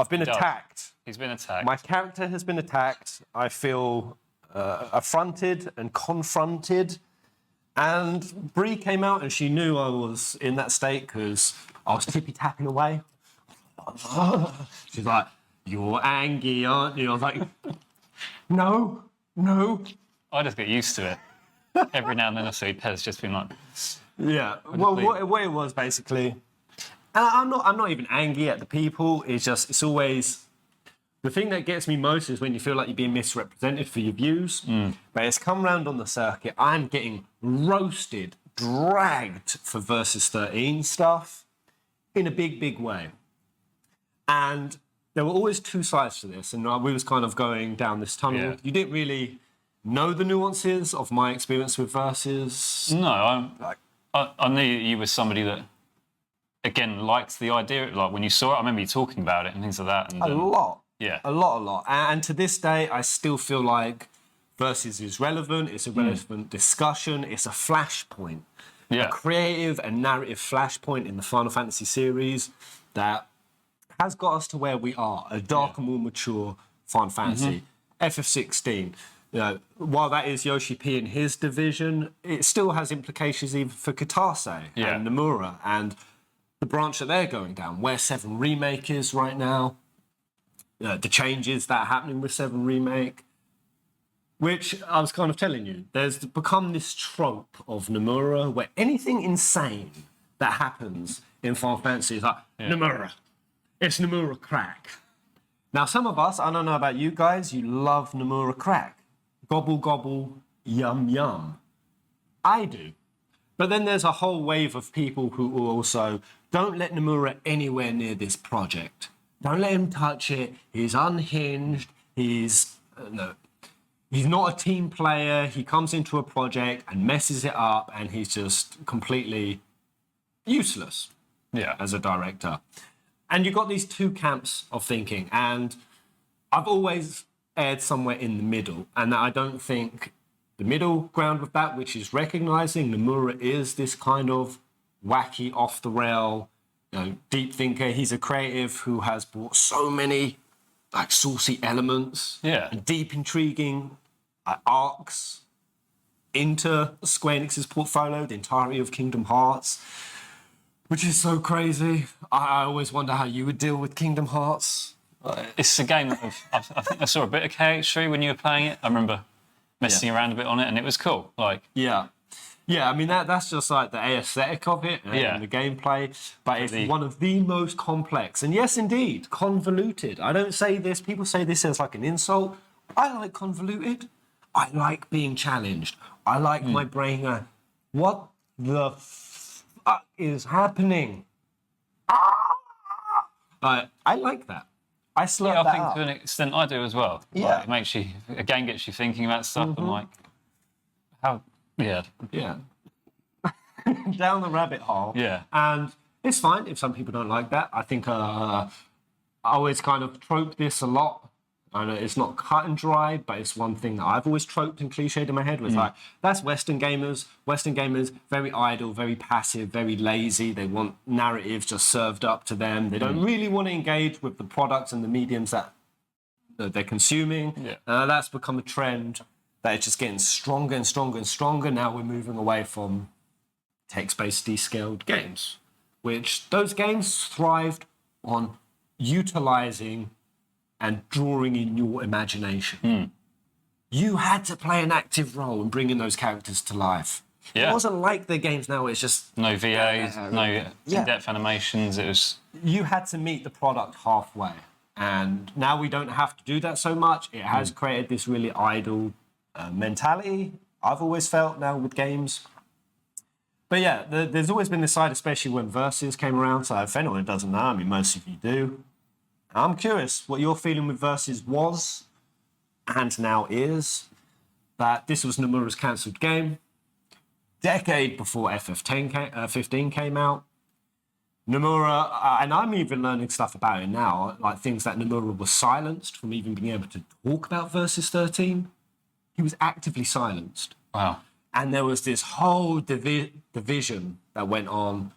I've been attacked. He's been attacked. My character has been attacked. I feel affronted and confronted. And Bree came out and she knew I was in that state because I was tippy-tapping away. She's like, "You're angry, aren't you?" I was like, no. I just get used to it. Every now and then I see Pez just being like... Yeah, well, what it was basically... And I'm not even angry at the people. It's always... The thing that gets me most is when you feel like you're being misrepresented for your views. But it's come round on the circuit. I'm getting roasted, dragged for Versus XIII stuff in a big way. And there were always two sides to this. And we was kind of going down this tunnel. Yeah. You didn't really know the nuances of my experience with Versus. No, I knew you were somebody that, again, liked the idea. Like, when you saw it, I remember you talking about it and things like that. And, A lot. Yeah. A lot. And to this day, I still feel like Versus is relevant. It's a relevant discussion. It's a flashpoint. Yeah. A creative and narrative flashpoint in the Final Fantasy series that has got us to where we are. A darker, more mature Final Fantasy. FF16. You know, while that is Yoshi P in his division, it still has implications even for Kitase and Nomura and the branch that they're going down, where 7 Remake is right now. The changes that are happening with 7 Remake, which I was kind of telling you, there's become this trope of Nomura where anything insane that happens in Final Fantasy is like, Nomura. It's Nomura crack. Now, some of us, I don't know about you guys, you love Nomura crack. Gobble, gobble, yum, yum. I do. But then there's a whole wave of people who also don't let Nomura anywhere near this project. Don't let him touch it. He's unhinged. He's not a team player. He comes into a project and messes it up, and he's just completely useless as a director. And you've got these two camps of thinking, and I've always aired somewhere in the middle, and I don't think the middle ground with that, which is recognizing Nomura is this kind of wacky, off-the-rail, deep thinker. He's a creative who has brought so many saucy elements and deep, intriguing arcs into Square Enix's portfolio, the entirety of Kingdom Hearts, which is so crazy. I always wonder how you would deal with Kingdom Hearts. It's a game of... I think I saw a bit of KH3 when you were playing it. I remember messing around a bit on it, and it was cool. Yeah, I mean, that's just like the aesthetic of it and the gameplay, but it's one of the most complex. And yes, indeed, convoluted. I don't say this, people say this as like an insult. I like convoluted. I like being challenged. I like my brain going, what the fuck is happening? I like that. I slurp that I think up. to an extent I do as well. Yeah. It makes you, again, gets you thinking about stuff and how... Yeah. Down the rabbit hole. Yeah. And it's fine if some people don't like that. I think I always kind of trope this a lot. I know it's not cut and dry, but it's one thing that I've always troped and cliched in my head was like, that's Western gamers. Western gamers, very idle, very passive, very lazy. They want narratives just served up to them. They don't really want to engage with the products and the mediums that they're consuming. Yeah. That's become a trend that is just getting stronger and stronger and stronger. Now we're moving away from text-based descaled games, which those games thrived on utilizing and drawing in your imagination. You had to play an active role in bringing those characters to life. Yeah. It wasn't like the games now, it's just... No VAs, no in-depth animations, it was... You had to meet the product halfway. And now we don't have to do that so much. It has created this really idle mentality, I've always felt now with games. But yeah, there's always been this side, especially when Versus came around. So if anyone doesn't know, I mean, most of you do. I'm curious what your feeling with Versus was and now is. That this was Nomura's cancelled game. Decade before FF15 came out. Nomura, and I'm even learning stuff about it now, like things that Nomura was silenced from even being able to talk about Versus 13. He was actively silenced. Wow. And there was this whole division that went on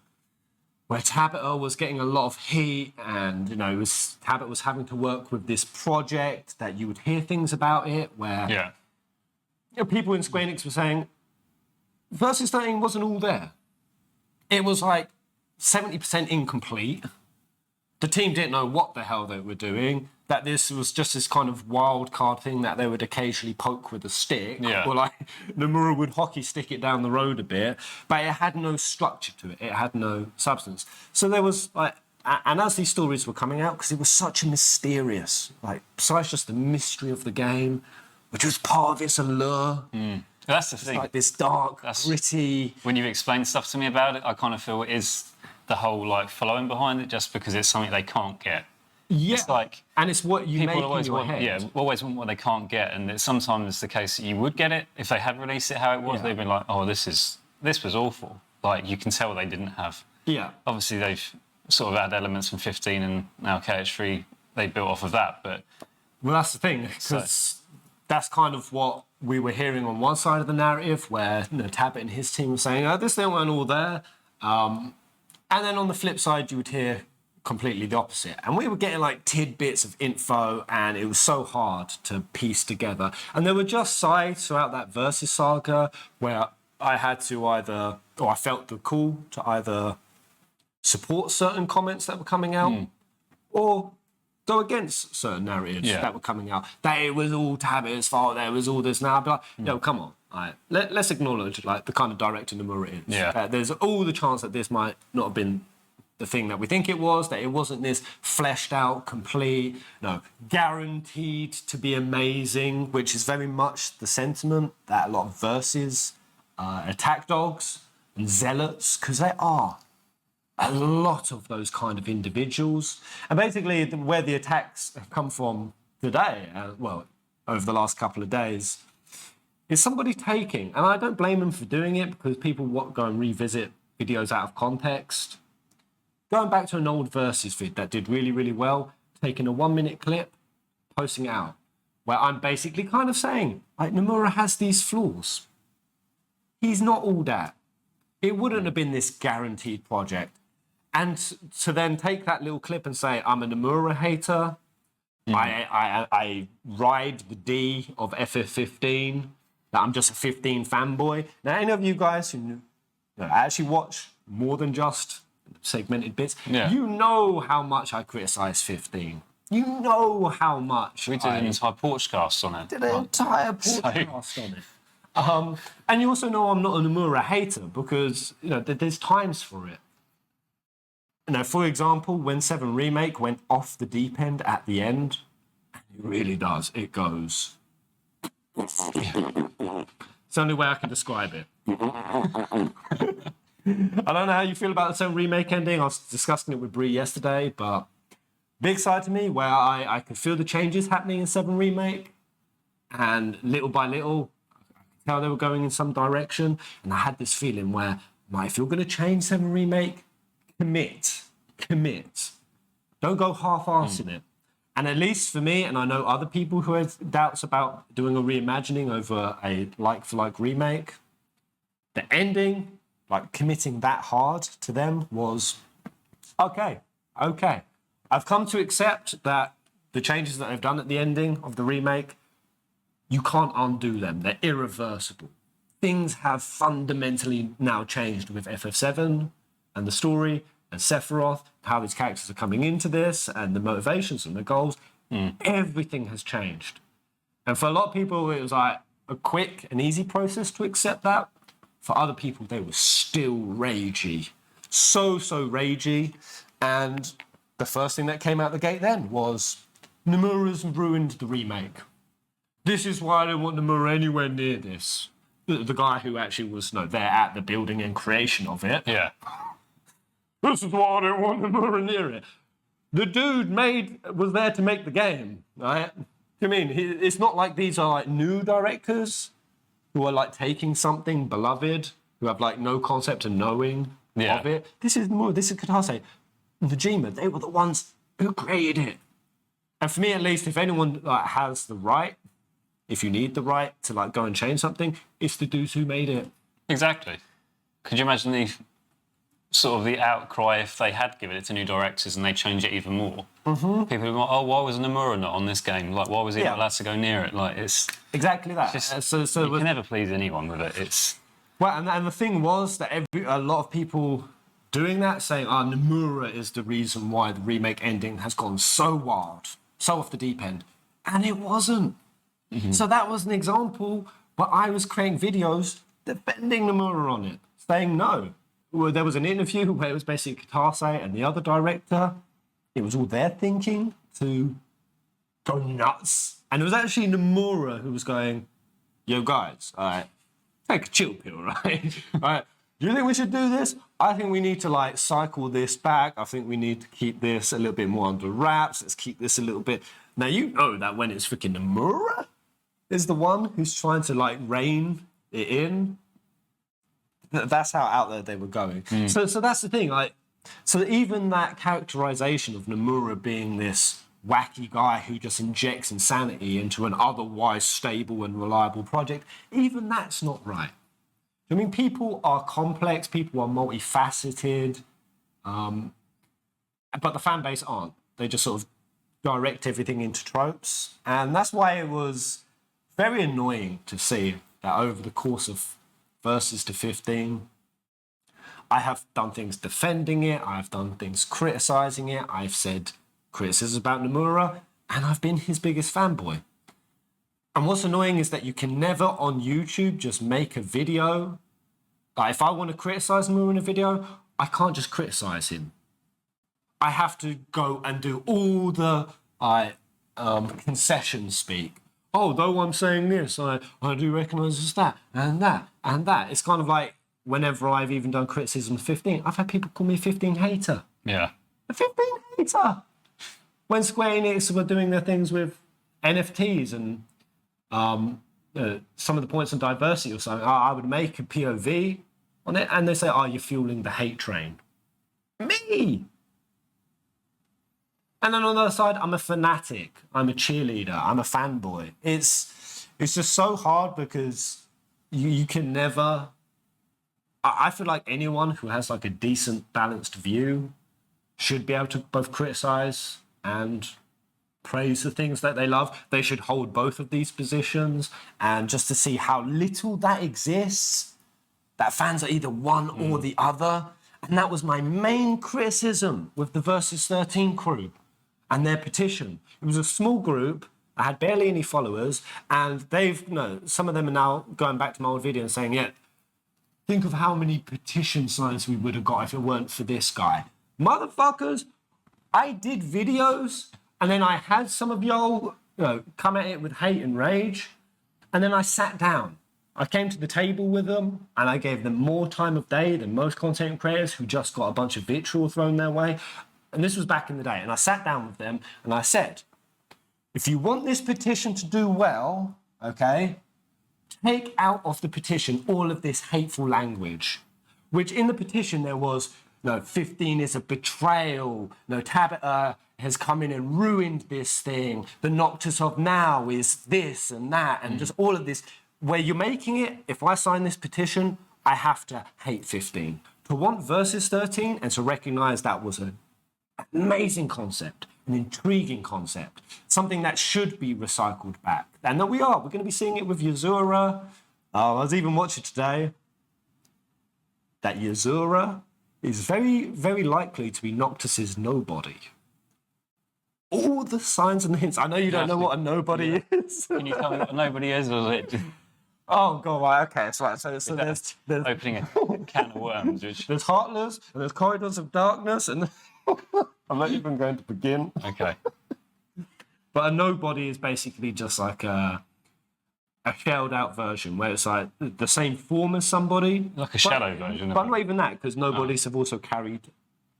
where Tabata was getting a lot of heat, and Tabata was having to work with this project that you would hear things about it where people in Square Enix were saying Versus 13 wasn't all there. It was like 70% incomplete. The team didn't know what the hell they were doing. That this was just this kind of wild card thing that they would occasionally poke with a stick. Yeah. Or like Nomura would hockey stick it down the road a bit. But it had no structure to it. It had no substance. So there was like, and as these stories were coming out, because it was such a mysterious, like besides just the mystery of the game, which was part of its allure. That's the thing. Like this dark, gritty. When you explain stuff to me about it, I kind of feel it is the whole like following behind it, just because it's something they can't get. Yeah, it's like, and it's what you make always in your want, head. Yeah, always want what they can't get, and it's sometimes the case that you would get it if they had released it how it was. They'd been like, "Oh, this was awful." Like you can tell they didn't have. Yeah. Obviously, they've sort of had elements from 15 and now KH3. They built off of that, but well, that's the thing, because that's kind of what we were hearing on one side of the narrative, where Tabata and his team were saying, "Oh, this thing weren't all there," and then on the flip side, you would hear completely the opposite. And we were getting like tidbits of info, and it was so hard to piece together. And there were just sides throughout that Versus saga where I had to I felt the call to either support certain comments that were coming out or go against certain narratives that were coming out. That it was all Tabata's fault, there was all this. Now I'd be like, come on. Let's acknowledge like the kind of director Nomura is. Yeah. There's all the chance that this might not have been the thing that we think it was, that it wasn't this fleshed out, complete, guaranteed to be amazing, which is very much the sentiment that a lot of Versus, attack dogs and zealots, because they are a lot of those kind of individuals. And basically where the attacks have come from today, over the last couple of days, is somebody taking, and I don't blame them for doing it because people go and revisit videos out of context, going back to an old Versus vid that did really, really well, taking a 1-minute clip, posting it out, where I'm basically kind of saying, like, Nomura has these flaws. He's not all that. It wouldn't have been this guaranteed project. And to then take that little clip and say, I'm a Nomura hater, I ride the D of FF15, that I'm just a 15 fanboy. Now, any of you guys who actually watch more than just segmented bits, you know how much I criticise 15. You know how much we did an entire podcast on it. Did an entire podcast on it. And you also know I'm not a Nomura hater because there's times for it. For example, when 7 Remake went off the deep end at the end, it really does. It goes. It's the only way I can describe it. I don't know how you feel about the 7 Remake ending. I was discussing it with Bree yesterday, but big side to me where I could feel the changes happening in 7 Remake, and little by little, I could tell they were going in some direction, and I had this feeling where, if you're going to change 7 Remake, commit. Don't go half-assing it. And at least for me, and I know other people who have doubts about doing a reimagining over a like-for-like remake, the ending, committing that hard to them was, okay. I've come to accept that the changes that they've done at the ending of the remake, you can't undo them. They're irreversible. Things have fundamentally now changed with FF7 and the story and Sephiroth, how these characters are coming into this and the motivations and the goals. Everything has changed. And for a lot of people, it was like a quick and easy process to accept that. For other people, they were still ragey. So ragey. And the first thing that came out the gate then was Nomura's ruined the remake. This is why I don't want Nomura anywhere near this. The guy who actually was there at the building and creation of it. Yeah. This is why I don't want Nomura near it. The dude was there to make the game, right? I mean, it's not like these are new directors who are taking something beloved, who have no concept of knowing of it. This is Katase, Najima. They were the ones who created it. And for me, at least, if anyone has the right, if you need the right to go and change something, it's the dudes who made it. Exactly. Could you imagine the sort of the outcry if they had given it to new directors and they changed it even more. People would be like, oh, why was Nomura not on this game? Like, why was he not allowed to go near it? Like, it's exactly that. you can never please anyone with it. It's well, and the thing was that a lot of people doing that saying, Nomura is the reason why the remake ending has gone so wild, so off the deep end, and it wasn't. So that was an example, but I was creating videos defending Nomura on it, saying no. Well, there was an interview where it was basically Katase and the other director. It was all their thinking to go nuts. And it was actually Nomura who was going, yo, guys, all right, take a chill pill, right? All right, do you think we should do this? I think we need to, like, cycle this back. I think we need to keep this a little bit more under wraps. Let's keep this a little bit... Now, you know that when it's freaking Nomura is the one who's trying to, like, rein it in, that's how out there they were going. So that's the thing. Like, so even that characterization of Nomura being this wacky guy who just injects insanity into an otherwise stable and reliable project, even that's not right. I mean, people are complex, people are multifaceted, but the fan base aren't. They just sort of direct everything into tropes, and that's why it was very annoying to see that over the course of Versus to 15, I have done things defending it, I've done things criticizing it, I've said criticisms about Nomura, and I've been his biggest fanboy. And what's annoying is that you can never on YouTube just make a video. Like, if I want to criticize Nomura in a video, I can't just criticize him. I have to go and do all the concession speak. Oh, though I'm saying this, I do recognise it's that, and that, and that. It's kind of like whenever I've even done criticism of 15, I've had people call me a 15 hater. yeah. A 15 hater! When Square Enix were doing their things with NFTs and some of the points on diversity or something, I would make a POV on it, and they say, you're fueling the hate train. Me! And then on the other side, I'm a fanatic. I'm a cheerleader. I'm a fanboy. It's just so hard because you can never... I feel like anyone who has like a decent, balanced view should be able to both criticize and praise the things that they love. They should hold both of these positions. And just to see how little that exists, that fans are either one or the other. And that was my main criticism with the Versus 13 crew and their petition. It was a small group. I had barely any followers, and some of them are now going back to my old video and saying, yeah, think of how many petition signs we would have got if it weren't for this guy. Motherfuckers, I did videos, and then I had some of y'all come at it with hate and rage, and then I sat down. I came to the table with them, and I gave them more time of day than most content creators who just got a bunch of vitriol thrown their way. And this was back in the day. And I sat down with them, and I said, if you want this petition to do well, okay, take out of the petition all of this hateful language, which in the petition there was, 15 is a betrayal, Tabata has come in and ruined this thing, the Noctis of now is this and that, and just all of this, where you're making it, if I sign this petition, I have to hate 15. To want Versus 13 and to recognise that was an amazing concept, an intriguing concept, something that should be recycled back. And that we are. We're going to be seeing it with Yozora. I was even watching today that Yozora is very, very likely to be Noctis's nobody. All the signs and hints. I know you don't know what a nobody is. Can you tell me what a nobody is, or is it Oh, God, right, okay. So there's opening a can of worms? there's Heartless, and there's Corridors of Darkness, and I'm not even going to begin. Okay. But a nobody is basically just like a shelled out version where it's like the same form as somebody. Like a shadow version. But not even that, because nobodies have also carried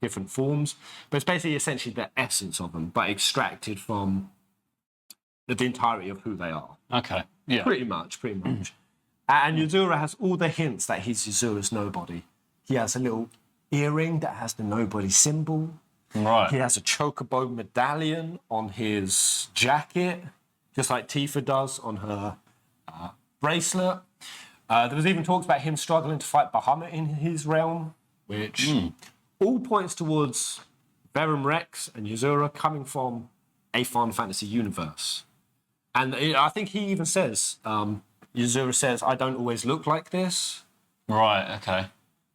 different forms. But it's basically essentially the essence of them, but extracted from the entirety of who they are. Okay. Yeah. Pretty much. And Yozora has all the hints that he's Yozora's nobody. He has a little earring that has the nobody symbol. Right. He has a chocobo medallion on his jacket, just like Tifa does on her bracelet. There was even talks about him struggling to fight Bahamut in his realm. which all points towards Verum Rex and Yozora coming from a Final Fantasy universe. And I think he even says, Yozora says, I don't always look like this. Right, okay.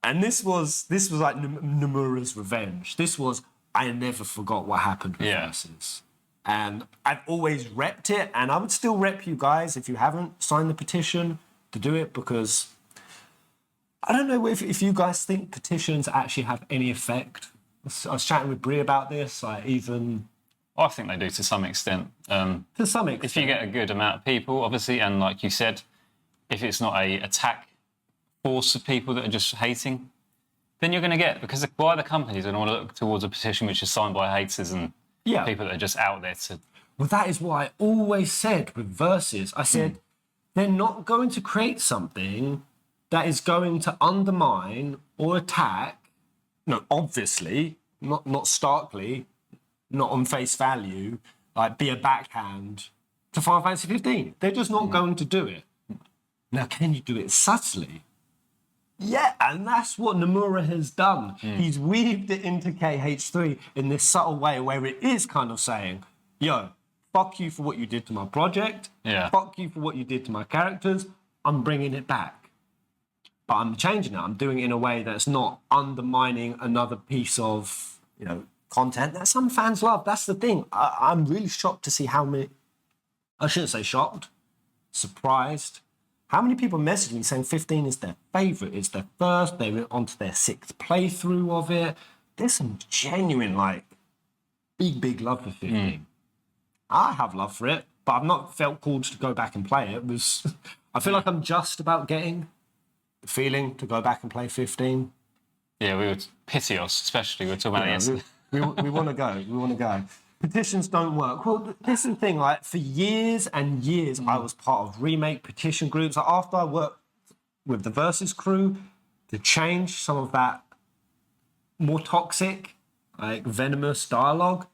And this was like Nomura's revenge. This was, I never forgot what happened with Versus. And I've always repped it, and I would still rep you guys if you haven't signed the petition to do it, because I don't know if you guys think petitions actually have any effect. I was chatting with Brie about this, I think they do to some extent. To some extent. If you get a good amount of people, obviously, and like you said, if it's not a attack force of people that are just hating, then you're going to get, because why the companies are going to look towards a petition which is signed by haters and people that are just out there to... Well, that is what I always said with Versus. I said, they're not going to create something that is going to undermine or attack, no, obviously, not starkly, not on face value, like be a backhand to Final Fantasy 15. They're just not going to do it. Now, can you do it subtly? Yeah, and that's what Nomura has done. He's weaved it into KH3 in this subtle way where it is kind of saying, yo, fuck you for what you did to my project. Yeah. Fuck you for what you did to my characters. I'm bringing it back. But I'm changing it. I'm doing it in a way that's not undermining another piece of, content that some fans love. That's the thing. I'm really shocked to see how many, I shouldn't say shocked, surprised. How many people messaged me saying 15 is their favourite, it's their first, they went on to their 6th playthrough of it. There's some genuine, big love for 15. I have love for it, but I've not felt called to go back and play it. I feel like I'm just about getting the feeling to go back and play 15. Yeah, we would pity us, especially. We were talking about it yesterday. We want to go. We want to go. Petitions don't work. Well, this is the thing. For years and years, I was part of Remake petition groups. After I worked with the Versus crew to change some of that more toxic, venomous dialogue,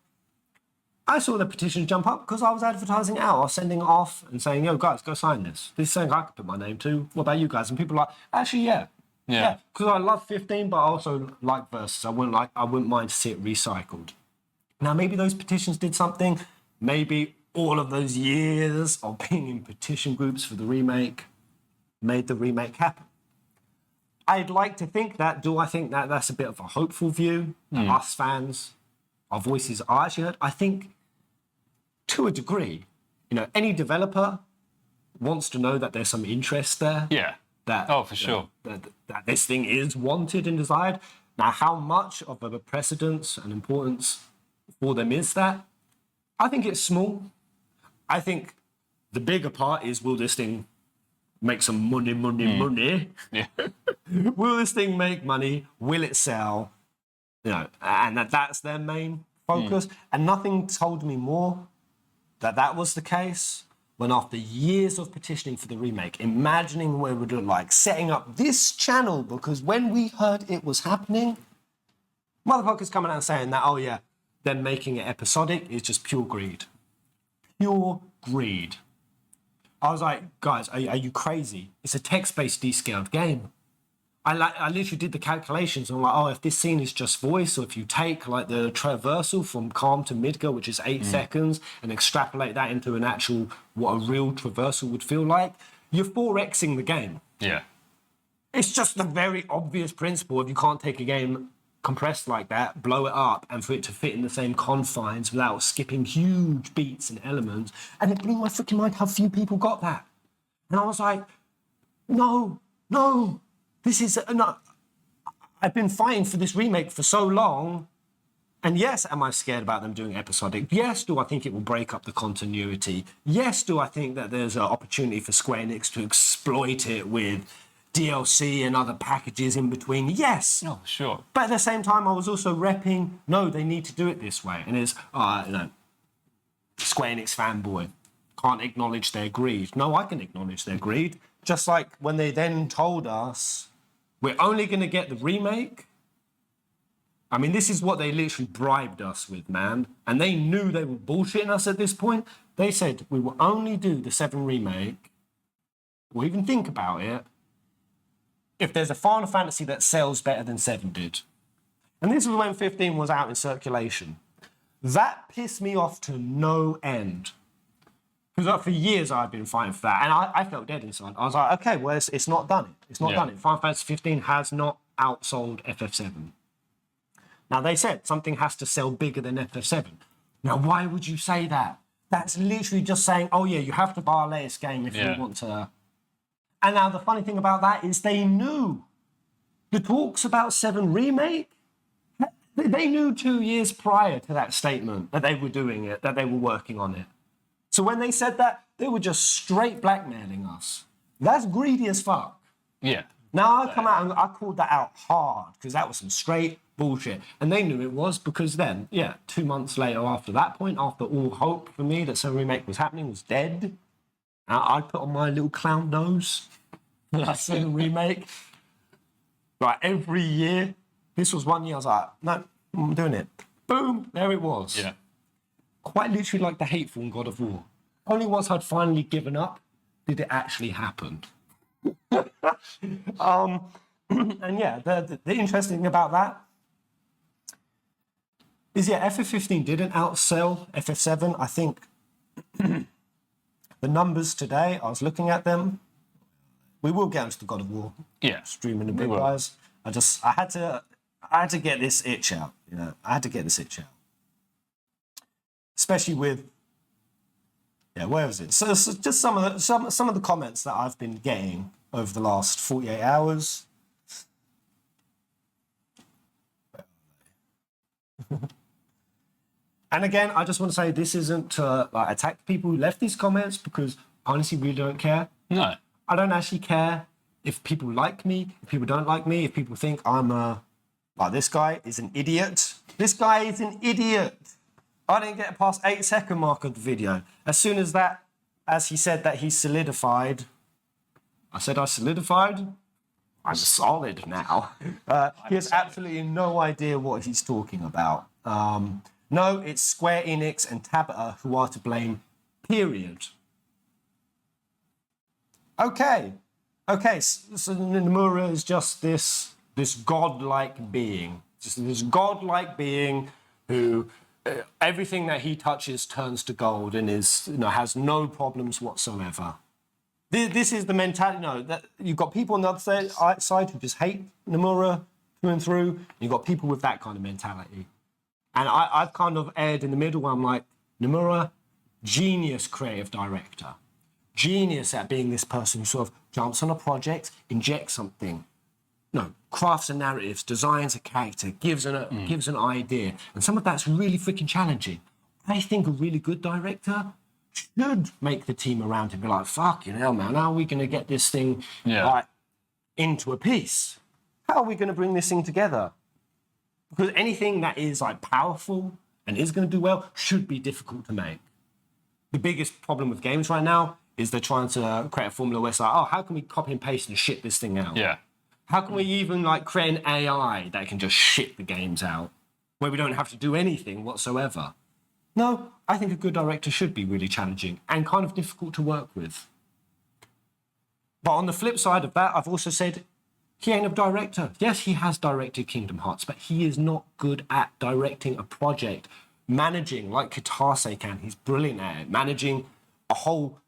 I saw the petition jump up because I was advertising it out. I was sending it off and saying, yo, guys, go sign this. This is something I could put my name to. What about you guys? And people are like, actually, yeah. Yeah, because I love 15, but I also like Versus. I wouldn't mind to see it recycled. Now, maybe those petitions did something. Maybe all of those years of being in petition groups for the remake made the remake happen. I'd like to think that. Do I think that that's a bit of a hopeful view? That us fans, our voices are actually heard? I think to a degree, any developer wants to know that there's some interest there. Yeah. For sure. That this thing is wanted and desired. Now, how much of a precedence and importance for them is that? I think it's small. I think the bigger part is, will this thing make some money? Yeah. Will this thing make money? Will it sell? And that's their main focus. And nothing told me more that was the case when, after years of petitioning for the remake, imagining what it would look like, setting up this channel, because when we heard it was happening, motherfuckers coming out and saying that, oh yeah, them making it episodic is just pure greed. Pure greed. I was like, guys, are you crazy? It's a text-based descaled game. I literally did the calculations. I'm like, oh, if this scene is just voice, or if you take the traversal from calm to Midgar, which is 8 seconds, and extrapolate that into what a real traversal would feel like, you're 4xing the game. Yeah. It's just a very obvious principle. If you can't take a game compressed like that, blow it up, and for it to fit in the same confines without skipping huge beats and elements. And it blew my freaking mind how few people got that. And I was like, no. This is I've been fighting for this remake for so long, and yes, am I scared about them doing episodic? Yes, do I think it will break up the continuity? Yes, do I think that there's an opportunity for Square Enix to exploit it with DLC and other packages in between? Yes. Oh, sure. But at the same time, I was also repping, no, they need to do it this way. And it's, Square Enix fanboy. Can't acknowledge their greed. No, I can acknowledge their greed. Just like when they then told us, we're only going to get the remake. I mean, this is what they literally bribed us with, man. And they knew they were bullshitting us at this point. They said, we will only do the 7 remake, or even think about it, if there's a Final Fantasy that sells better than 7 did. And this was when 15 was out in circulation. That pissed me off to no end. Because for years I'd been fighting for that, and I felt dead inside. I was like, okay, well, it's not done it. It's not done it. Final Fantasy 15 has not outsold FF7. Now, they said something has to sell bigger than FF7. Now, why would you say that? That's literally just saying, oh, yeah, you have to buy our latest game if you want to. And now the funny thing about that is they knew. The talks about 7 Remake, they knew 2 years prior to that statement that they were doing it, that they were working on it. So when they said that, they were just straight blackmailing us. That's greedy as fuck. Yeah. Now I come out and I called that out hard because that was some straight bullshit. And they knew it was because then, 2 months later after that point, after all hope for me that 7 Remake was happening was dead, I put on my little clown nose for that 7 Remake. Right, every year, this was 1 year, I was like, no, I'm doing it. Boom, there it was. Yeah. Quite literally like the hateful in God of War. Only once I'd finally given up did it actually happen. And yeah, the interesting thing about that is, FF15 didn't outsell FF7. I think the numbers today, I was looking at them. We will get into the God of War streaming a bit, guys. I had to get this itch out. I had to get this itch out, especially with where was it? So just some of the comments that I've been getting over the last 48 hours. And again, I just want to say this isn't to attack the people who left these comments, because honestly, we don't care. No. I don't actually care if people like me, if people don't like me, if people think I'm this guy is an idiot. This guy is an idiot. I didn't get past 8-second mark of the video. As soon as he said that he solidified, I said I solidified. I'm solid now. He has absolutely no idea what he's talking about. No, it's Square Enix and Tabata who are to blame, period. Okay, so Nomura is just this godlike being. Just this godlike being who everything that he touches turns to gold and has no problems whatsoever. This is the mentality. That you've got people on the other side who just hate Nomura through and through. You've got people with that kind of mentality. And I've kind of erred in the middle where I'm like, Nomura, genius creative director. Genius at being this person who sort of jumps on a project, injects something, crafts a narrative, designs a character, gives an idea. And some of that's really freaking challenging. I think a really good director should make the team around him be like, fucking hell, man, how are we going to get this thing into a piece? How are we going to bring this thing together? Because anything that is powerful and is going to do well should be difficult to make. The biggest problem with games right now is they're trying to create a formula where it's like, how can we copy and paste and shit this thing out? Yeah. How can we even create an AI that can just shit the games out where we don't have to do anything whatsoever? No, I think a good director should be really challenging and kind of difficult to work with. But on the flip side of that, I've also said he ain't a director. Yes, he has directed Kingdom Hearts, but he is not good at directing a project. Managing, like Kitase can, he's brilliant at it. Managing a whole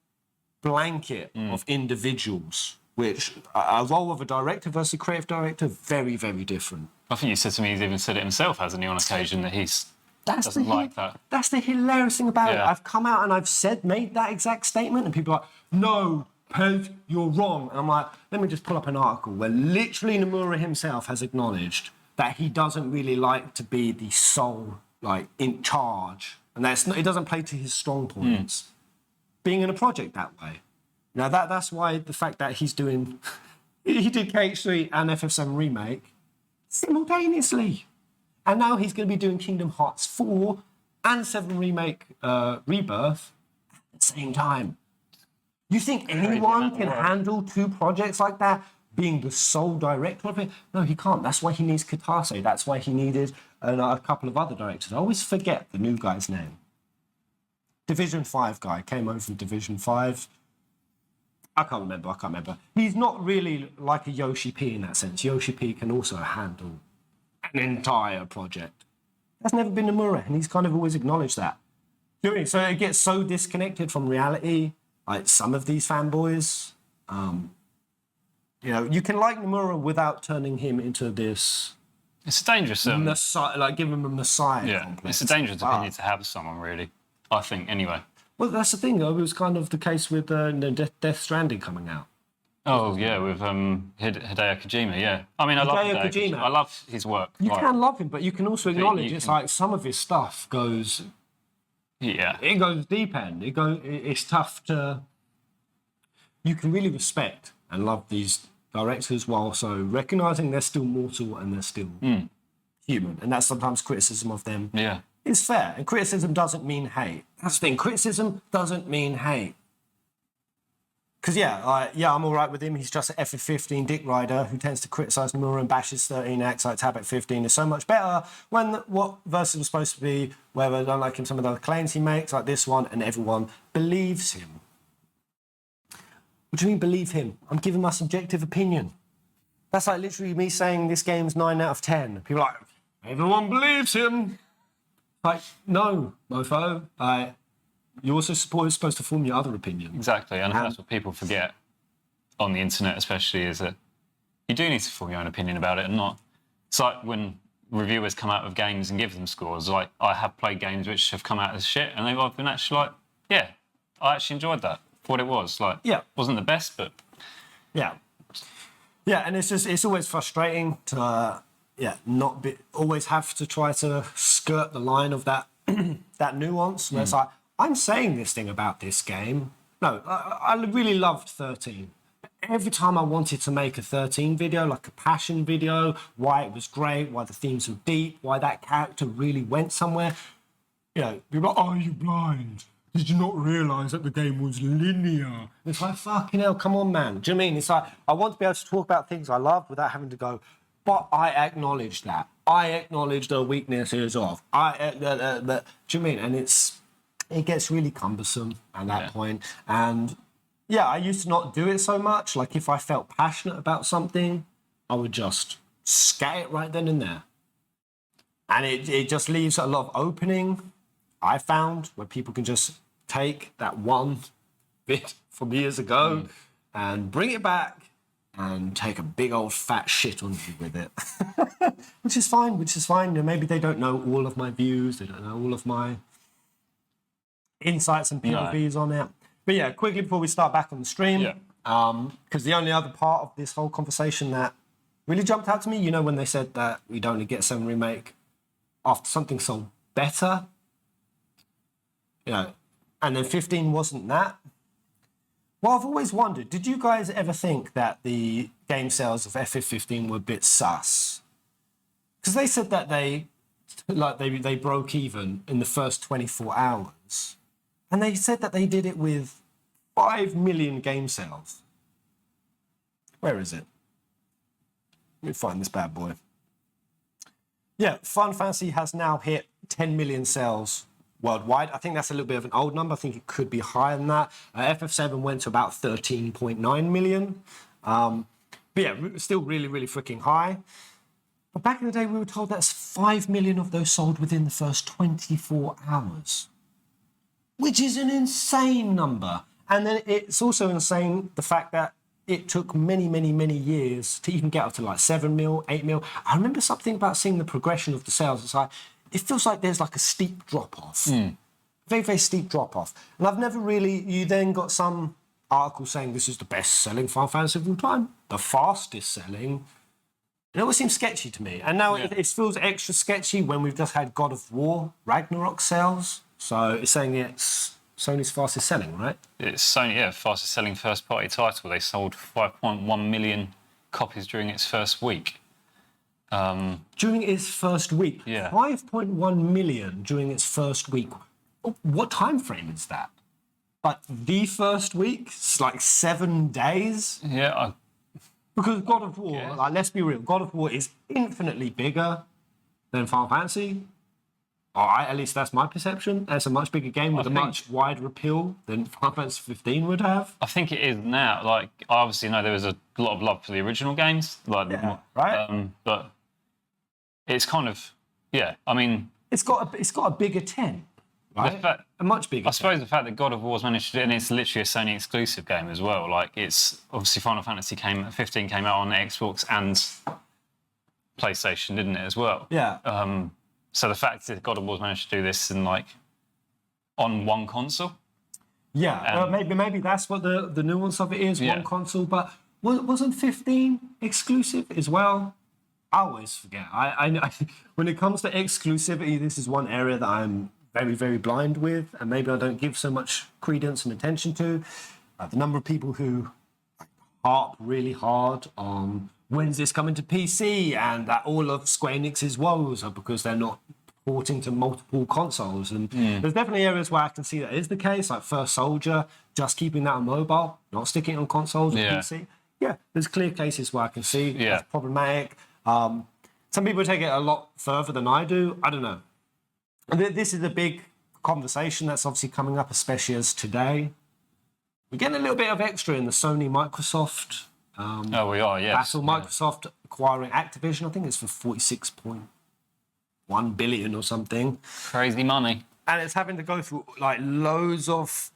blanket of individuals, which a role of a director versus a creative director, very, very different. I think you said to me, he's even said it himself, hasn't he, on occasion, that doesn't like that. That's the hilarious thing about it. I've come out and I've made that exact statement, and people are like, no, Pez, you're wrong. And I'm like, let me just pull up an article where literally Nomura himself has acknowledged that he doesn't really like to be the sole, in charge. And it doesn't play to his strong points. Being in a project that way. Now, that's why the fact that he's doing... he did KH3 and FF7 Remake simultaneously. And now he's going to be doing Kingdom Hearts 4 and 7 Remake Rebirth at the same time. You think anyone can handle 2 projects like that, being the sole director of it? No, he can't. That's why he needs Kitase. That's why he needed a couple of other directors. I always forget the new guy's name. Division 5 guy came over from Division 5. I can't remember. He's not really like a Yoshi P in that sense. Yoshi P can also handle an entire project. That's never been Nomura, and he's kind of always acknowledged that. You know what I mean? So it gets so disconnected from reality, like some of these fanboys. You know, you can like Nomura without turning him into this... It's a dangerous... Messiah, like give him a messiah complex. It's a dangerous opinion to have someone, really. I think, anyway. Well, that's the thing, though. It was kind of the case with Death Stranding coming out. Oh, yeah, with Hideo Kojima, yeah. I mean, I love Hideo Kojima. I love his work. You can love him, but you can also acknowledge it's like some of his stuff goes... Yeah. It goes deep end. It's tough to... You can really respect and love these directors while also recognising they're still mortal and they're still human. And that's sometimes criticism of them. Yeah. It's fair. And criticism doesn't mean hate. That's the thing. Criticism doesn't mean hate. Because, I'm all right with him. He's just an FF15 dick rider who tends to criticise Nomura and bashes 13 acts like Tabata 15 is so much better when what Versus was supposed to be, whether I don't like him, some of the other claims he makes, like this one, and everyone believes him. What do you mean believe him? I'm giving my subjective opinion. That's like literally me saying this game's 9 out of 10. People are like, everyone believes him. Like, no, mofo. You're also supposed to form your other opinion. Exactly, and that's what people forget on the internet especially, is that you do need to form your own opinion about it and not... It's like when reviewers come out with games and give them scores. Like, I have played games which have come out as shit, and I've been actually like, yeah, I actually enjoyed that for what it was. Like, wasn't the best, but... Yeah. Yeah, and it's always frustrating to, always have to try to skirt the line of that that nuance. Where it's like, I'm saying this thing about this game. No, I really loved 13. Every time I wanted to make a 13 video, like a passion video, why it was great, why the themes were deep, why that character really went somewhere, you know, people are like, are you blind? Did you not realise that the game was linear? It's like, fucking hell, come on, man. Do you know what I mean? It's like, I want to be able to talk about things I love without having to go, but I acknowledge that. I acknowledge the weaknesses of. Do you know what I mean? And it gets really cumbersome at that point. And I used to not do it so much. Like if I felt passionate about something, I would just scat it right then and there. And it just leaves a lot of opening, I found, where people can just take that one bit from years ago and bring it back and take a big old fat shit on you with it. which is fine. You know, maybe they don't know all of my views. They don't know all of my insights and POVs on it. But yeah, quickly before we start back on the stream, because the only other part of this whole conversation that really jumped out to me, you know, when they said that we'd only get 7 Remake after something sold better, you know, and then 15 wasn't that. Well, I've always wondered, did you guys ever think that the game sales of FF15 were a bit sus? Because they said that they broke even in the first 24 hours. And they said that they did it with 5 million game sales. Where is it? Let me find this bad boy. Yeah, Final Fantasy has now hit 10 million sales worldwide. I think that's a little bit of an old number. I think it could be higher than that. FF7 went to about 13.9 million. But yeah, still really, really freaking high. But back in the day, we were told that's 5 million of those sold within the first 24 hours. Which is an insane number. And then it's also insane the fact that it took many, many, many years to even get up to like 7 mil, 8 mil. I remember something about seeing the progression of the sales. It's like, it feels like there's like a steep drop-off. Very, very steep drop-off. And I've never really... You then got some article saying this is the best-selling Final Fantasy of all time. The fastest-selling. It always seems sketchy to me. And now it feels extra sketchy when we've just had God of War, Ragnarok sales. So it's saying it's Sony's fastest selling, right? It's Sony, fastest selling first party title. They sold 5.1 million copies during its first week. During its first week? Yeah. 5.1 million during its first week. What time frame is that? Like the first week? It's like 7 days? Yeah. Because God of War, like, let's be real, God of War is infinitely bigger than Final Fantasy. At least that's my perception. That's a much bigger game with a much wider appeal than Final Fantasy 15 would have. I think it is now. Like, I obviously know there was a lot of love for the original games, like, right? But it's kind of, I mean, it's got a bigger tent, right? A much bigger. I suppose the fact that God of War's managed to do it, and it's literally a Sony exclusive game as well. Like, it's obviously Final Fantasy 15 came out on Xbox and PlayStation, didn't it, as well? Yeah. So the fact that God of War's managed to do this in like on one console. Yeah, maybe that's what the nuance of it is, one console. But wasn't 15 exclusive as well? I always forget. I when it comes to exclusivity, this is one area that I'm very, very blind with, and maybe I don't give so much credence and attention to. The number of people who harp really hard on when's this coming to PC, and that all of Square Enix's woes are because they're not porting to multiple consoles. And there's definitely areas where I can see that is the case, like First Soldier, just keeping that on mobile, not sticking it on consoles or PC. Yeah, there's clear cases where I can see that's problematic. Some people take it a lot further than I do. I don't know. This is a big conversation that's obviously coming up, especially as today. We're getting a little bit of extra in the Sony Microsoft we are, yes. battle. Microsoft acquiring Activision, I think it's for 46.1 billion or something. Crazy money. And it's having to go through like loads of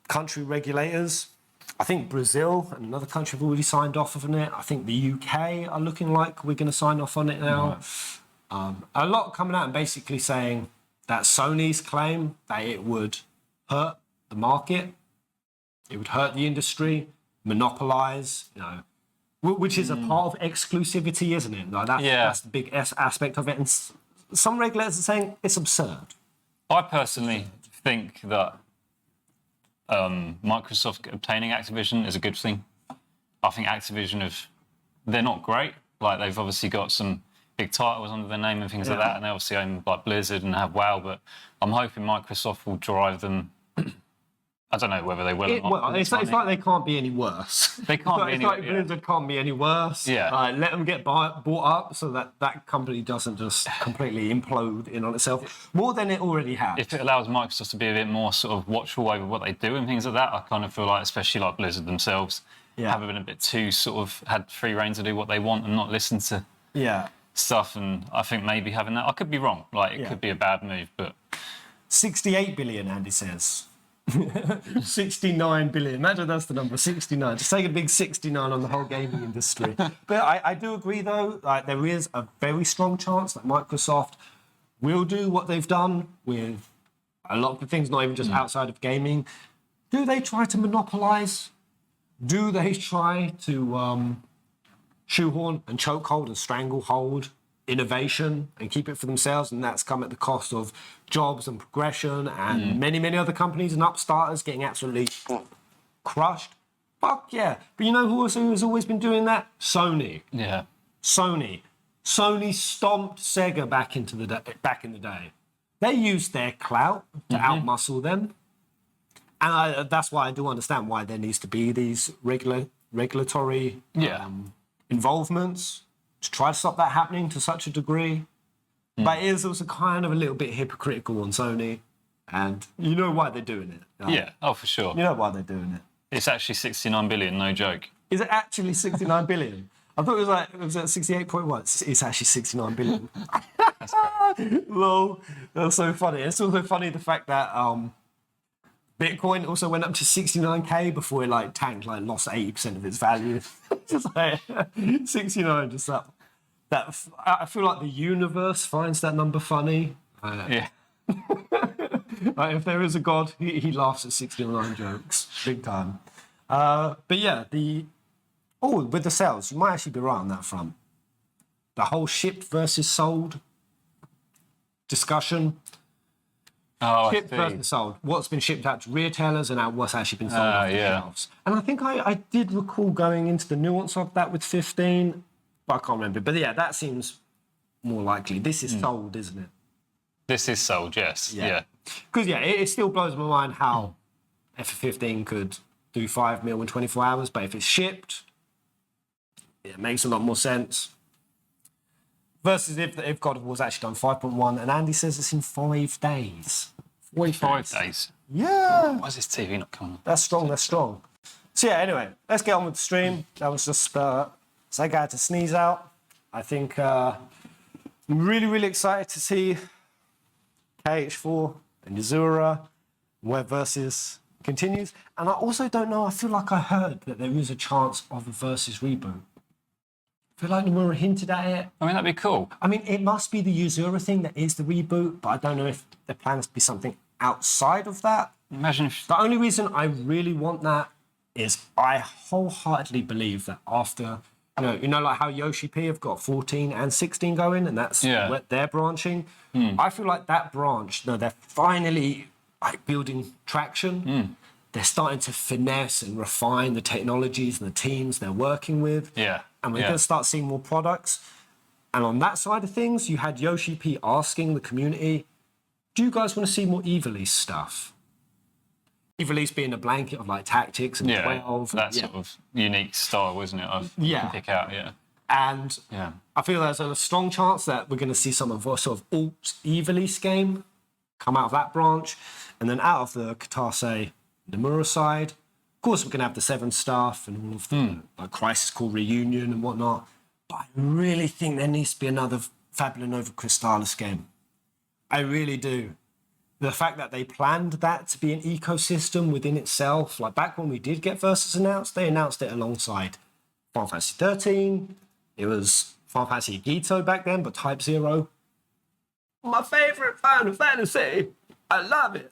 country regulators. I think Brazil and another country have already signed off on it. I think the UK are looking like we're going to sign off on it now. Right. A lot coming out and basically saying that Sony's claim that it would hurt the market, it would hurt the industry, monopolize, which is a part of exclusivity, isn't it? Like that's the big aspect of it. And some regulators are saying it's absurd. I personally think that Microsoft obtaining Activision is a good thing. I think Activision they're not great. Like, they've obviously got some big titles under their name and things like that, and they obviously own like Blizzard and have WoW. But I'm hoping Microsoft will drive them. I don't know whether they will or not. Well, it's like they can't be any worse. They can't be any worse. It's like Blizzard can't be any worse. Yeah. Let them get bought up so that company doesn't just completely implode in on itself more than it already has. If it allows Microsoft to be a bit more sort of watchful over what they do and things like that, I kind of feel like, especially like Blizzard themselves, have been a bit too sort of had free reign to do what they want and not listen to stuff. And I think maybe having that, I could be wrong. Like, it could be a bad move, but 68 billion, Andy says. 69 billion. Imagine that's the number, 69. Just take a big 69 on the whole gaming industry. But I do agree, though, like, there is a very strong chance that Microsoft will do what they've done with a lot of the things, not even just outside of gaming. Do they try to monopolize? Do they try to shoehorn and chokehold and stranglehold innovation and keep it for themselves? And that's come at the cost of jobs and progression and many, many other companies and upstarters getting absolutely crushed. Fuck yeah. But you know who also has always been doing that? Sony. yeah. Sony stomped Sega back in the day. They used their clout to outmuscle them. And that's why I do understand why there needs to be these regulatory involvements to try to stop that happening to such a degree. But it is also kind of a little bit hypocritical on Sony. And you know why they're doing it. Yeah, for sure. You know why they're doing it. It's actually 69 billion, no joke. Is it actually 69 billion? I thought it was at 68.1. It's actually 69 billion. Lol. That's so funny. It's also funny the fact that Bitcoin also went up to 69k before it tanked, lost 80% of its value. Just 69, just that. I feel like the universe finds that number funny. If there is a God, he laughs at 69 jokes, big time. But yeah, with the sales, you might actually be right on that front. The whole shipped versus sold discussion. Shipped versus sold. What's been shipped out to retailers and what's actually been sold off the shelves. And I think I did recall going into the nuance of that with 15, but I can't remember. But yeah, that seems more likely. This is sold, isn't it? This is sold, yes. Yeah. Because it still blows my mind how FF15 could do 5 mil in 24 hours, but if it's shipped, it makes a lot more sense. Versus if God of War's actually done 5.1, and Andy says it's in 5 days. 5 days. Yeah. Why is this TV not coming on? That's strong, that's strong. So yeah, anyway, let's get on with the stream. That was just Sega had to sneeze out. I think I'm really, really excited to see KH4 and Yozora, where Versus continues. And I also don't know, I feel like I heard that there is a chance of a Versus reboot. I feel like Nomura hinted at it. I mean, that'd be cool. I mean, it must be the Yozora thing that is the reboot, but I don't know if the plans to be something outside of that. Imagine if... The only reason I really want that is I wholeheartedly believe that after, you know, like how Yoshi P have got 14 and 16 going, and that's where they're branching. I feel like that branch, they're finally like building traction. They're starting to finesse and refine the technologies and the teams they're working with. Yeah. And we're going to start seeing more products. And on that side of things, you had Yoshi P asking the community, do you guys want to see more Evilise stuff? Evilise being a blanket of like tactics and 12. That sort of unique style, isn't it? Of pick out, And I feel there's a strong chance that we're going to see some of a sort of alt Evilise game come out of that branch. And then out of the Katase Nomura side, of course, we're going to have the 7 stuff and all of the like Crisis Core reunion and whatnot. But I really think there needs to be another Fabula Nova Crystallis game. I really do. The fact that they planned that to be an ecosystem within itself, like back when we did get Versus announced, they announced it alongside Final Fantasy XIII. It was Final Fantasy Gito back then, but Type 0. My favorite Final Fantasy. I love it.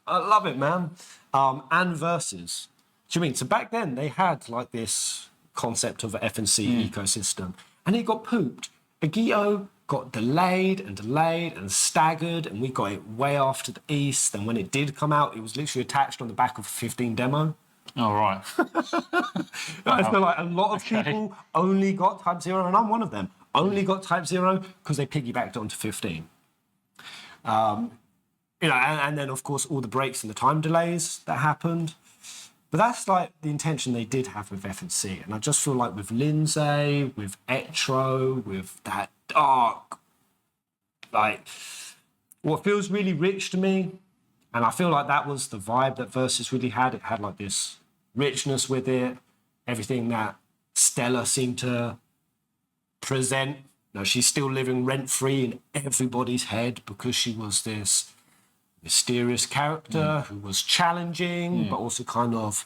I love it, man. And Versus. Do you mean? So back then they had like this concept of an F&C ecosystem, and it got pooped. Agito got delayed and staggered, and we got it way off to the east. And when it did come out, it was literally attached on the back of a 15 demo. Oh, right. I feel like a lot of people only got Type 0, and I'm one of them, only got Type 0 because they piggybacked onto 15. You know, and then, of course, all the breaks and the time delays that happened. But that's like the intention they did have with F&C. And I just feel like with Lindsay, with Etro, with that dark, like, what feels really rich to me, and I feel like that was the vibe that Versus really had. It had like this richness with it, everything that Stella seemed to present. You know, she's still living rent-free in everybody's head because she was this mysterious character who was challenging, but also kind of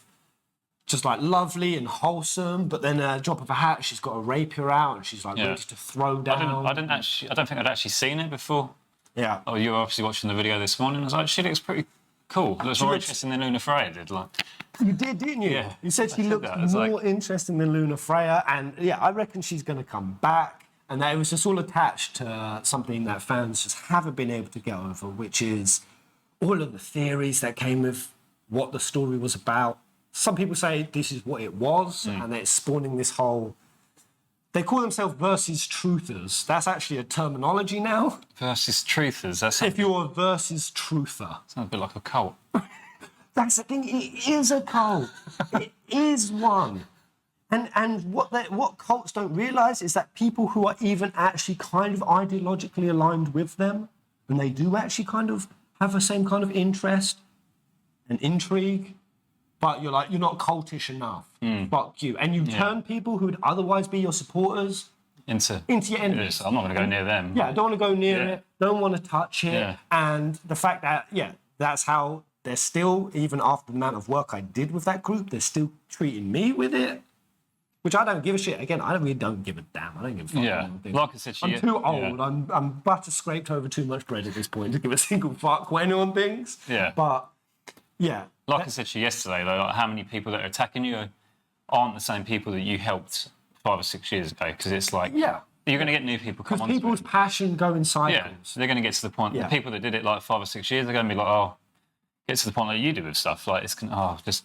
just like lovely and wholesome. But then at a drop of a hat, she's got a rapier out and she's like ready to throw down. I don't think I'd actually seen it before. Yeah. Oh, you were obviously watching the video this morning. I was like, she looks pretty cool. Looks more interesting than Luna Freya did. Like, you did, didn't you? Yeah. You said she looked more interesting than Luna Freya, and I reckon she's going to come back. And that it was just all attached to something that fans just haven't been able to get over, which is all of the theories that came with what the story was about. Some people say this is what it was, and it's spawning this whole... They call themselves Versus Truthers. That's actually a terminology now. Versus Truthers. That's if you're a Versus Truther. Sounds a bit like a cult. That's the thing. It is a cult. It is one. And what cults don't realise is that people who are even actually kind of ideologically aligned with them, and they do actually kind of have the same kind of interest and intrigue, but you're not cultish enough. Fuck you. And you turn people who would otherwise be your supporters into your enemies. I'm not going to go near them. Yeah, don't want to go near it, don't want to touch it. Yeah. And the fact that, that's how they're still, even after the amount of work I did with that group, they're still treating me with it. Which I don't give a shit. Again, I really don't give a damn. I don't give a fuck. Yeah, like I said, I'm too old. Yeah. I'm butter scraped over too much bread at this point to give a single fuck what anyone thinks. Yeah. But, yeah. Like I said to you yesterday, though, like how many people that are attacking you aren't the same people that you helped 5 or 6 years ago. Because it's like, you're going to get new people come on. Because people's passion go in cycles. Yeah, so they're going to get to the point. The people that did it like 5 or 6 years are going to be like, oh, get to the point like you do with stuff. Like it's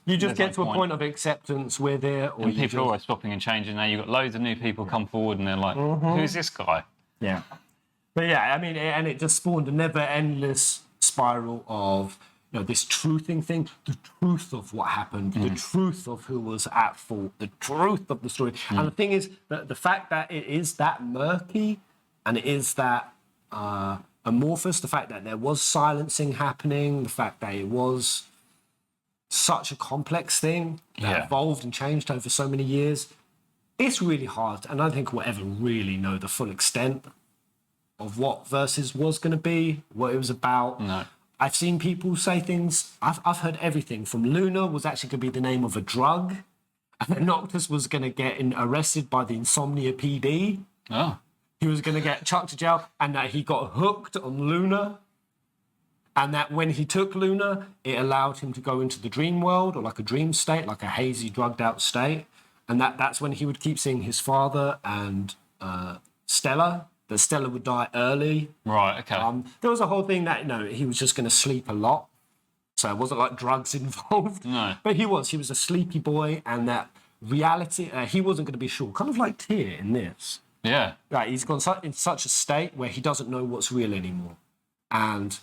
you just get to a point of acceptance with it, or and people are always swapping and changing. Now you've got loads of new people come forward, and they're like, "Who's this guy?" Yeah, but I mean, and it just spawned a never-endless spiral of this truthing thing, the truth of what happened, the truth of who was at fault, the truth of the story. And the thing is that the fact that it is that murky And it is that amorphous, the fact that there was silencing happening, the fact that it was such a complex thing that evolved and changed over so many years. It's really hard, and I don't think we'll ever really know the full extent of what Versus was going to be, what it was about. No. I've seen people say things. I've heard everything from Luna was actually going to be the name of a drug, and then Noctis was going to get arrested by the Insomnia PD. Oh. He was going to get chucked to jail, and that he got hooked on Luna, and that when he took Luna, it allowed him to go into the dream world, or like a dream state, like a hazy, drugged-out state, and that's when he would keep seeing his father and Stella. That Stella would die early. Right, okay. There was a whole thing that, he was just going to sleep a lot. So it wasn't like drugs involved. No. But he was a sleepy boy, and that reality, he wasn't going to be sure. Kind of like Tyr in this. Yeah. Right, he's gone in such a state where he doesn't know what's real anymore. And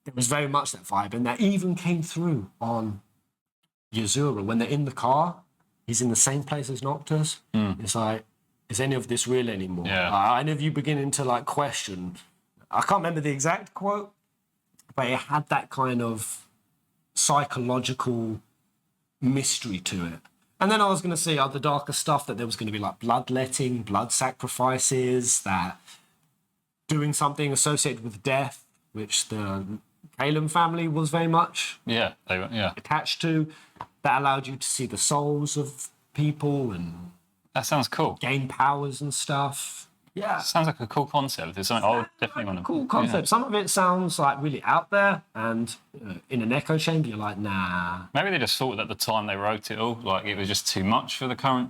there was very much that vibe. And that even came through on Yozora. When they're in the car, he's in the same place as Noctis. It's like, is any of this real anymore? Yeah. Any of you beginning to like question? I can't remember the exact quote, but it had that kind of psychological mystery to it. And then I was going to say other darker stuff, that there was going to be like bloodletting, blood sacrifices, that doing something associated with death, which the Kalem family was very much attached to, that allowed you to see the souls of people and that sounds cool. Gain powers and stuff. Yeah. Sounds like a cool concept. It's something I would definitely want to... Cool concept. Yeah. Some of it sounds like really out there, and in an echo chamber, you're like, nah. Maybe they just thought at the time they wrote it all, like it was just too much for for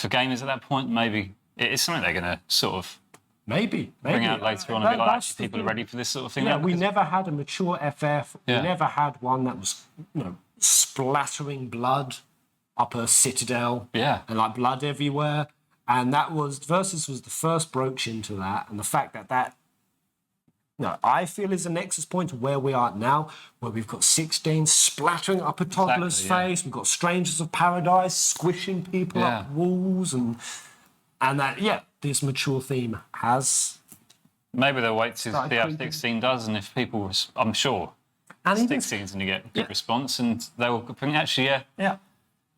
gamers at that point. Maybe it is something they're going to sort of... Maybe. Bring out later on and be like, actually, people are ready for this sort of thing. Yeah, we never had a mature FF. We never had one that was, splattering blood up a citadel, and like blood everywhere, and that was Versus was the first broach into that, and the fact that I feel is a nexus point to where we are now, where we've got 16 splattering up a toddler's face, we've got Strangers of Paradise squishing people up walls, and that this mature theme has. Maybe they'll wait to see how 16 does, and if people, I'm sure, 16's going to get good response, and they will think actually,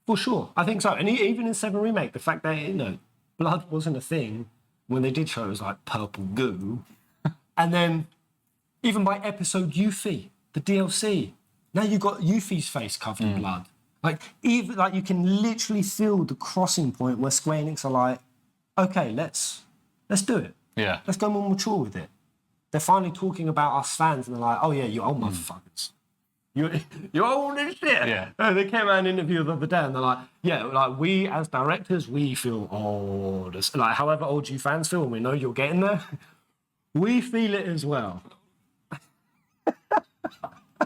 For sure, I think so. And even in 7 Remake, the fact that, blood wasn't a thing, when they did show it was like purple goo. And then, even by episode Yuffie, the DLC, now you've got Yuffie's face covered in blood. Like, even you can literally feel the crossing point where Square Enix are like, okay, let's do it. Yeah. Let's go more mature with it. They're finally talking about us fans, and they're like, oh yeah, you old motherfuckers. You're old as shit. Yeah. They came out in an interview the other day, and they're like, we as directors, we feel old. Like, however old you fans feel, and we know you're getting there, we feel it as well.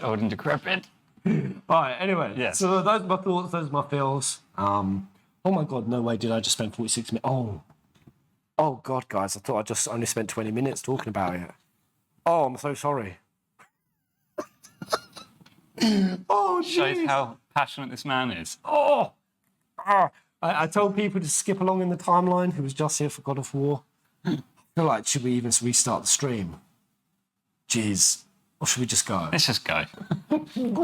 Old and decrepit. All right, anyway. So those are my thoughts, those are my feels. Oh my God, no way did I just spend 46 minutes. Oh God, guys, I thought I just only spent 20 minutes talking about it. Oh, I'm so sorry. Oh, shows how passionate this man is. I told people to skip along in the timeline who was just here for God of War. I feel like, should we even restart the stream? Jeez. Or should we just go? Let's just go. Keep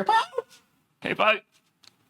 out. Keep out.